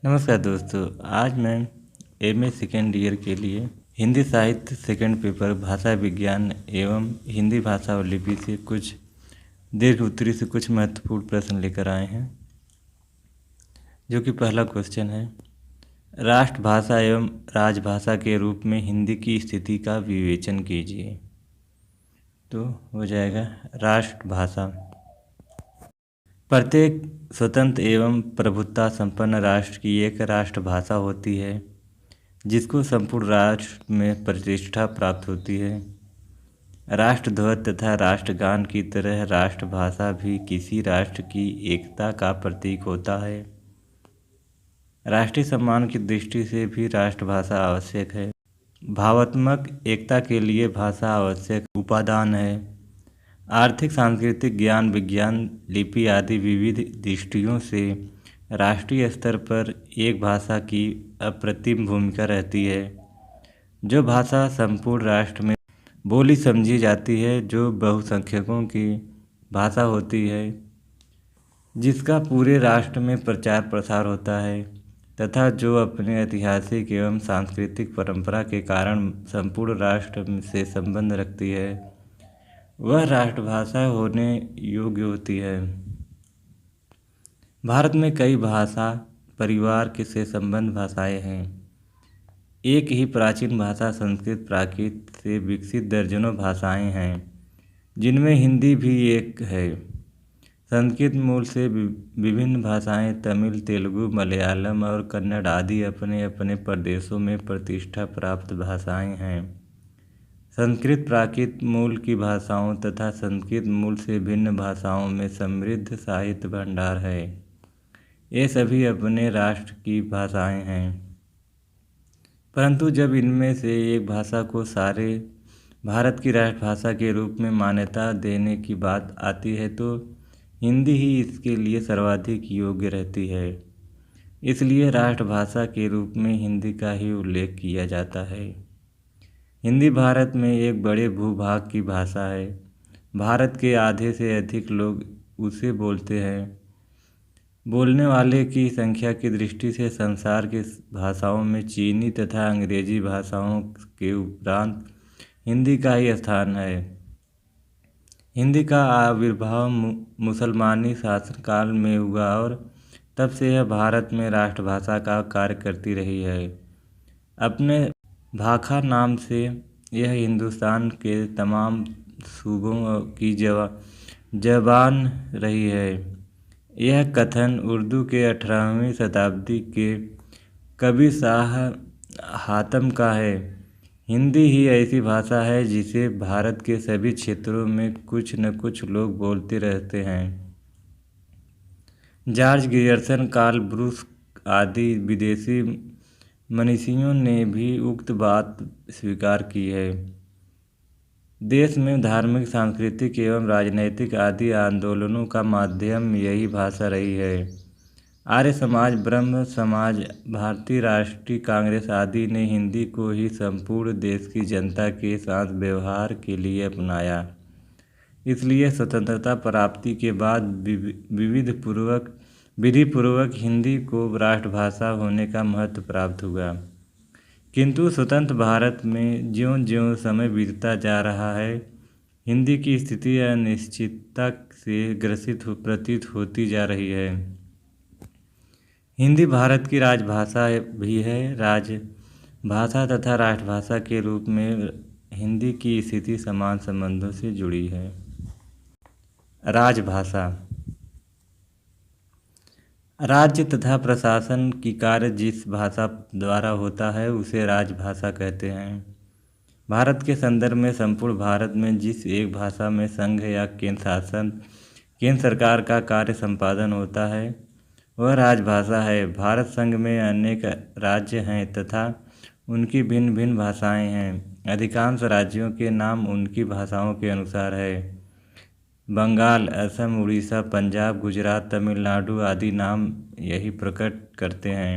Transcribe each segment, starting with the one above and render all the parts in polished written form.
नमस्कार दोस्तों। आज मैं एमए सेकेंड ईयर के लिए हिंदी साहित्य सेकंड पेपर भाषा विज्ञान एवं हिंदी भाषा और लिपि से कुछ दीर्घ उत्तरी से कुछ महत्वपूर्ण प्रश्न लेकर आए हैं। जो कि पहला क्वेश्चन है, राष्ट्रभाषा एवं राजभाषा के रूप में हिंदी की स्थिति का विवेचन कीजिए। तो हो जाएगा राष्ट्रभाषा। प्रत्येक स्वतंत्र एवं प्रभुत्ता संपन्न राष्ट्र की एक राष्ट्रभाषा होती है जिसको संपूर्ण राष्ट्र में प्रतिष्ठा प्राप्त होती है। राष्ट्रध्वज तथा राष्ट्रगान की तरह राष्ट्रभाषा भी किसी राष्ट्र की एकता का प्रतीक होता है। राष्ट्रीय सम्मान की दृष्टि से भी राष्ट्रभाषा आवश्यक है। भावात्मक एकता के लिए भाषा आवश्यक उपादान है। आर्थिक, सांस्कृतिक, ज्ञान, विज्ञान, लिपि आदि विविध दृष्टियों से राष्ट्रीय स्तर पर एक भाषा की अप्रतिम भूमिका रहती है। जो भाषा संपूर्ण राष्ट्र में बोली समझी जाती है, जो बहुसंख्यकों की भाषा होती है, जिसका पूरे राष्ट्र में प्रचार प्रसार होता है तथा जो अपने ऐतिहासिक एवं सांस्कृतिक परंपरा के कारण संपूर्ण राष्ट्र से संबंध रखती है, वह राष्ट्रभाषा होने योग्य होती है। भारत में कई भाषा परिवार के से संबंध भाषाएं हैं। एक ही प्राचीन भाषा संस्कृत प्राकृत से विकसित दर्जनों भाषाएं हैं, जिनमें हिंदी भी एक है। संस्कृत मूल से विभिन्न भाषाएं तमिल, तेलुगु, मलयालम और कन्नड़ आदि अपने अपने प्रदेशों में प्रतिष्ठा प्राप्त भाषाएं हैं। संस्कृत प्राकृत मूल की भाषाओं तथा संस्कृत मूल से भिन्न भाषाओं में समृद्ध साहित्य भंडार है। ये सभी अपने राष्ट्र की भाषाएं हैं, परंतु जब इनमें से एक भाषा को सारे भारत की राष्ट्रभाषा के रूप में मान्यता देने की बात आती है तो हिंदी ही इसके लिए सर्वाधिक योग्य रहती है। इसलिए राष्ट्रभाषा के रूप में हिंदी का ही उल्लेख किया जाता है। हिंदी भारत में एक बड़े भूभाग की भाषा है। भारत के आधे से अधिक लोग उसे बोलते हैं। बोलने वाले की संख्या की दृष्टि से संसार की भाषाओं में चीनी तथा अंग्रेजी भाषाओं के उपरांत हिंदी का ही स्थान है। हिंदी का आविर्भाव मुसलमानी शासनकाल में हुआ और तब से यह भारत में राष्ट्रभाषा का कार्य करती रही है। अपने भाखा नाम से यह हिंदुस्तान के तमाम सूबों की जबान रही है। यह कथन उर्दू के 18वीं शताब्दी के कवि शाह हातम का है। हिंदी ही ऐसी भाषा है जिसे भारत के सभी क्षेत्रों में कुछ न कुछ लोग बोलते रहते हैं। जॉर्ज ग्रियर्सन, कार्ल ब्रूस आदि विदेशी मनीषियों ने भी उक्त बात स्वीकार की है। देश में धार्मिक, सांस्कृतिक एवं राजनैतिक आदि आंदोलनों का माध्यम यही भाषा रही है। आर्य समाज, ब्रह्म समाज, भारतीय राष्ट्रीय कांग्रेस आदि ने हिंदी को ही संपूर्ण देश की जनता के साथ व्यवहार के लिए अपनाया। इसलिए स्वतंत्रता प्राप्ति के बाद विधिपूर्वक हिंदी को राष्ट्रभाषा होने का महत्व प्राप्त हुआ। किंतु स्वतंत्र भारत में ज्यों-ज्यों समय बीतता जा रहा है, हिंदी की स्थिति अनिश्चितता से ग्रसित प्रतीत होती जा रही है। हिंदी भारत की राजभाषा भी है। राजभाषा तथा राष्ट्रभाषा के रूप में हिंदी की स्थिति समान संबंधों से जुड़ी है। राजभाषा राज्य तथा प्रशासन की कार्य जिस भाषा द्वारा होता है उसे राजभाषा कहते हैं। भारत के संदर्भ में संपूर्ण भारत में जिस एक भाषा में संघ या केंद्र सरकार का कार्य संपादन होता है वह राजभाषा है। भारत संघ में अनेक राज्य हैं तथा उनकी भिन्न भिन्न भाषाएं हैं। अधिकांश राज्यों के नाम उनकी भाषाओं के अनुसार है। बंगाल, असम, उड़ीसा, पंजाब, गुजरात, तमिलनाडु आदि नाम यही प्रकट करते हैं।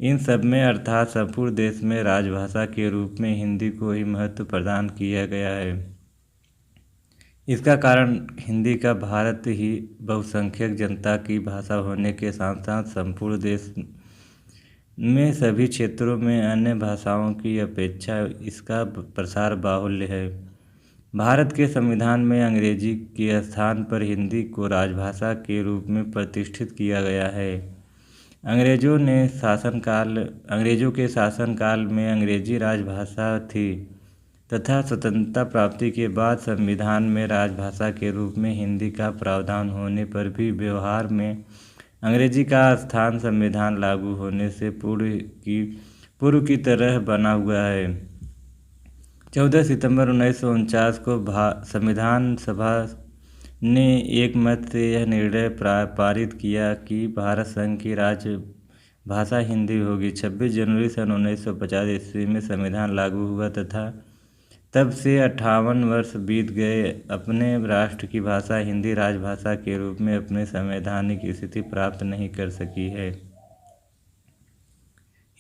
इन सब में अर्थात संपूर्ण देश में राजभाषा के रूप में हिंदी को ही महत्व प्रदान किया गया है। इसका कारण हिंदी का भारत ही बहुसंख्यक जनता की भाषा होने के साथ साथ संपूर्ण देश में सभी क्षेत्रों में अन्य भाषाओं की अपेक्षा इसका प्रसार बाहुल्य है। भारत के संविधान में अंग्रेजी के स्थान पर हिंदी को राजभाषा के रूप में प्रतिष्ठित किया गया है। अंग्रेजों के शासनकाल में अंग्रेजी राजभाषा थी तथा स्वतंत्रता प्राप्ति के बाद संविधान में राजभाषा के रूप में हिंदी का प्रावधान होने पर भी व्यवहार में अंग्रेजी का स्थान संविधान लागू होने से पूर्व की तरह बना हुआ है। 14 सितंबर 1949 को संविधान सभा ने एक मत से यह निर्णय पारित किया कि भारत संघ की राज्य भाषा हिंदी होगी। 26 जनवरी सन 1950 ईस्वी में संविधान लागू हुआ तथा तब से 58 वर्ष बीत गए। अपने राष्ट्र की भाषा हिंदी राजभाषा के रूप में अपने संवैधानिक स्थिति प्राप्त नहीं कर सकी है।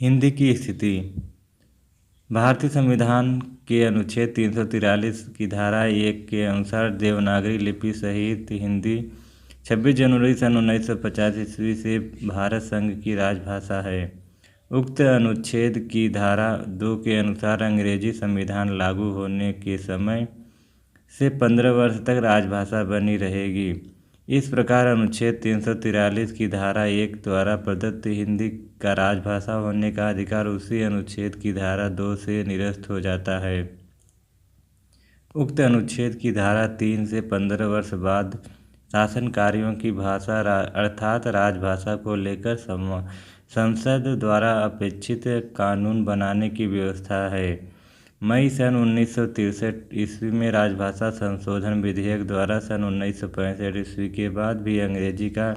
हिंदी की स्थिति। भारतीय संविधान के अनुच्छेद 343 की धारा 1 के अनुसार देवनागरी लिपि सहित हिंदी 26 जनवरी सन 1950 ईस्वी से भारत संघ की राजभाषा है। उक्त अनुच्छेद की धारा 2 के अनुसार अंग्रेजी संविधान लागू होने के समय से 15 वर्ष तक राजभाषा बनी रहेगी। इस प्रकार अनुच्छेद 343 की धारा 1 द्वारा प्रदत्त हिंदी का राजभाषा होने का अधिकार उसी अनुच्छेद की धारा 2 से निरस्त हो जाता है। उक्त अनुच्छेद की धारा 3 से 15 वर्ष बाद शासन कार्यों की भाषा अर्थात राजभाषा को लेकर संसद द्वारा अपेक्षित कानून बनाने की व्यवस्था है। मई सन 1963 ईस्वी में राजभाषा संशोधन विधेयक द्वारा सन 1965 ईस्वी के बाद भी अंग्रेजी का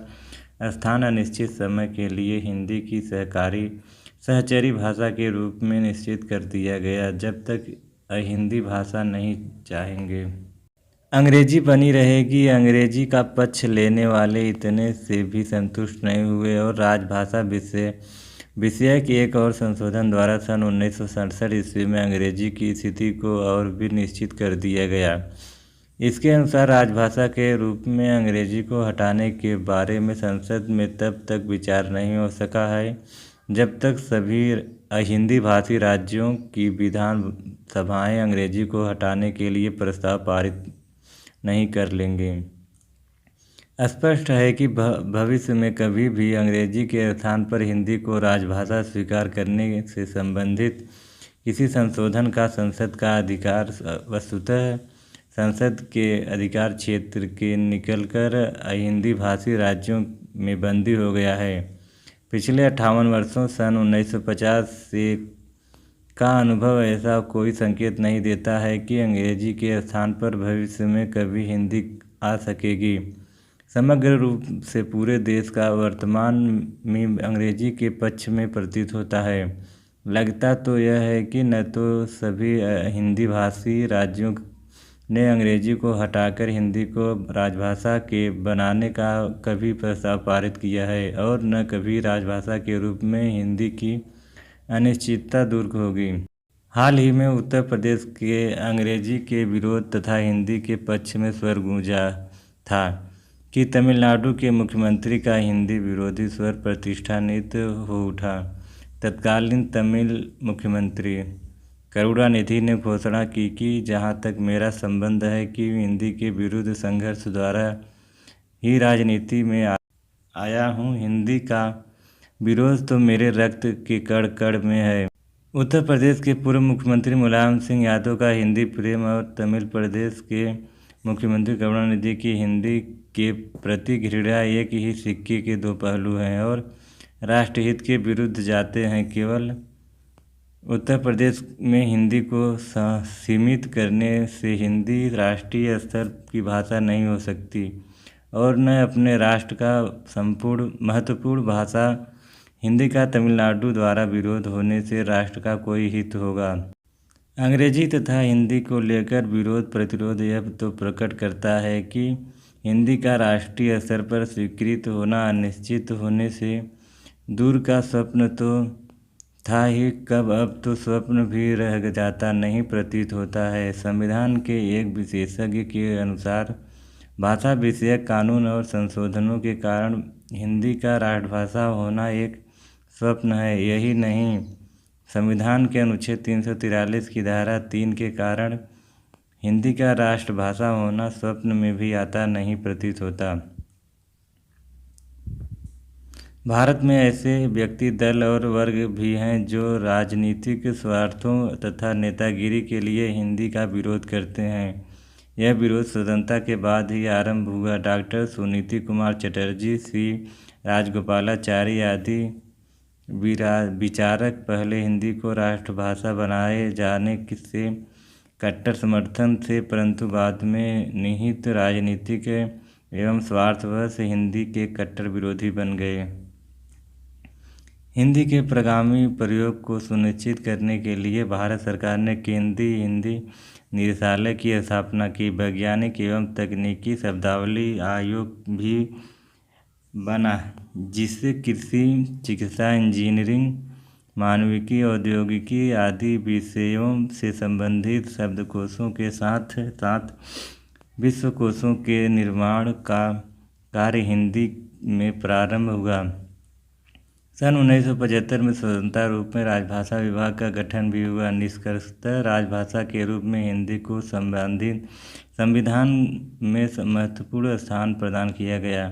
स्थान अनिश्चित समय के लिए हिंदी की सहचरी भाषा के रूप में निश्चित कर दिया गया, जब तक हिंदी भाषा नहीं चाहेंगे अंग्रेजी बनी रहेगी। अंग्रेजी का पक्ष लेने वाले इतने से भी संतुष्ट नहीं हुए और राजभाषा विषय के एक और संशोधन द्वारा सन 1967 ईस्वी में अंग्रेजी की स्थिति को और भी निश्चित कर दिया गया। इसके अनुसार राजभाषा के रूप में अंग्रेजी को हटाने के बारे में संसद में तब तक विचार नहीं हो सका है जब तक सभी हिंदी भाषी राज्यों की विधान सभाएं अंग्रेजी को हटाने के लिए प्रस्ताव पारित नहीं कर लेंगे। स्पष्ट है कि भविष्य में कभी भी अंग्रेजी के स्थान पर हिंदी को राजभाषा स्वीकार करने से संबंधित किसी संशोधन का संसद का अधिकार वस्तुतः संसद के अधिकार क्षेत्र के निकलकर हिंदी भाषी राज्यों में बंदी हो गया है। पिछले 58 वर्षों सन 1950 से का अनुभव ऐसा कोई संकेत नहीं देता है कि अंग्रेजी के स्थान पर भविष्य में कभी हिंदी आ सकेगी। समग्र रूप से पूरे देश का वर्तमान में अंग्रेजी के पक्ष में प्रतीत होता है। लगता तो यह है कि न तो सभी हिंदी भाषी राज्यों ने अंग्रेजी को हटाकर हिंदी को राजभाषा के बनाने का कभी प्रस्ताव पारित किया है और न कभी राजभाषा के रूप में हिंदी की अनिश्चितता दूर होगी। हाल ही में उत्तर प्रदेश के अंग्रेजी के विरोध तथा हिंदी के पक्ष में स्वर गूंजा था कि तमिलनाडु के मुख्यमंत्री का हिंदी विरोधी स्वर प्रतिष्ठानित हो उठा। तत्कालीन तमिल मुख्यमंत्री करुणानिधि ने घोषणा की कि जहां तक मेरा संबंध है कि हिंदी के विरुद्ध संघर्ष द्वारा ही राजनीति में आया हूं, हिंदी का विरोध तो मेरे रक्त के कण कण में है। उत्तर प्रदेश के पूर्व मुख्यमंत्री मुलायम सिंह यादव का हिंदी प्रेम और तमिल प्रदेश के मुख्यमंत्री करुणानिधि की हिंदी के प्रति घृणा एक ही सिक्के के दो पहलू हैं और राष्ट्रहित के विरुद्ध जाते हैं। केवल उत्तर प्रदेश में हिंदी को सीमित करने से हिंदी राष्ट्रीय स्तर की भाषा नहीं हो सकती और न अपने राष्ट्र का संपूर्ण महत्वपूर्ण भाषा हिंदी का तमिलनाडु द्वारा विरोध होने से राष्ट्र का कोई हित होगा। अंग्रेजी तथा हिंदी को लेकर विरोध प्रतिरोध यह तो प्रकट करता है कि हिंदी का राष्ट्रीय स्तर पर स्वीकृत होना अनिश्चित होने से दूर का स्वप्न तो था ही कब, अब तो स्वप्न भी रह जाता नहीं प्रतीत होता है। संविधान के एक विशेषज्ञ के अनुसार भाषा विषयक कानून और संशोधनों के कारण हिंदी का राष्ट्रभाषा होना एक स्वप्न है। यही नहीं, संविधान के अनुच्छेद 343 की धारा 3 के कारण हिंदी का राष्ट्रभाषा होना स्वप्न में भी आता नहीं प्रतीत होता। भारत में ऐसे व्यक्ति, दल और वर्ग भी हैं जो राजनीतिक स्वार्थों तथा नेतागिरी के लिए हिंदी का विरोध करते हैं। यह विरोध स्वतंत्रता के बाद ही आरंभ हुआ। डॉक्टर सुनीति कुमार चटर्जी, सी राजगोपालाचारी आदि विचारक पहले हिंदी को राष्ट्रभाषा बनाए जाने से कट्टर समर्थन थे, परंतु बाद में निहित राजनीतिक एवं स्वार्थवश हिंदी के कट्टर विरोधी बन गए। हिंदी के प्रगामी प्रयोग को सुनिश्चित करने के लिए भारत सरकार ने केंद्रीय हिंदी निदेशालय की स्थापना की। वैज्ञानिक एवं तकनीकी शब्दावली आयोग भी बना, जिससे कृषि, चिकित्सा, इंजीनियरिंग, मानविकी, औद्योगिकी आदि विषयों से संबंधित शब्दकोशों के साथ साथ विश्वकोशों के निर्माण का कार्य हिंदी में प्रारंभ हुआ। सन 1975 में स्वतंत्र रूप में राजभाषा विभाग का गठन भी हुआ। निष्कर्षतः राजभाषा के रूप में हिंदी को संविधान में महत्वपूर्ण स्थान प्रदान किया गया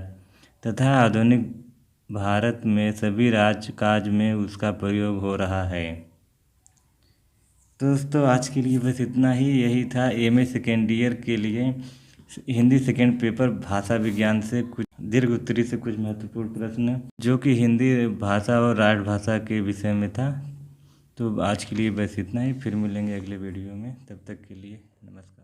तथा आधुनिक भारत में सभी राजकाज में उसका प्रयोग हो रहा है। दोस्तों, आज के लिए बस इतना ही। यही था एमए सेकेंड ईयर के लिए हिंदी सेकेंड पेपर भाषा विज्ञान से कुछ दीर्घ उत्तरी से कुछ महत्वपूर्ण प्रश्न, जो कि हिंदी भाषा और राजभाषा के विषय में था। तो आज के लिए बस इतना ही। फिर मिलेंगे अगले वीडियो में। तब तक के लिए नमस्कार।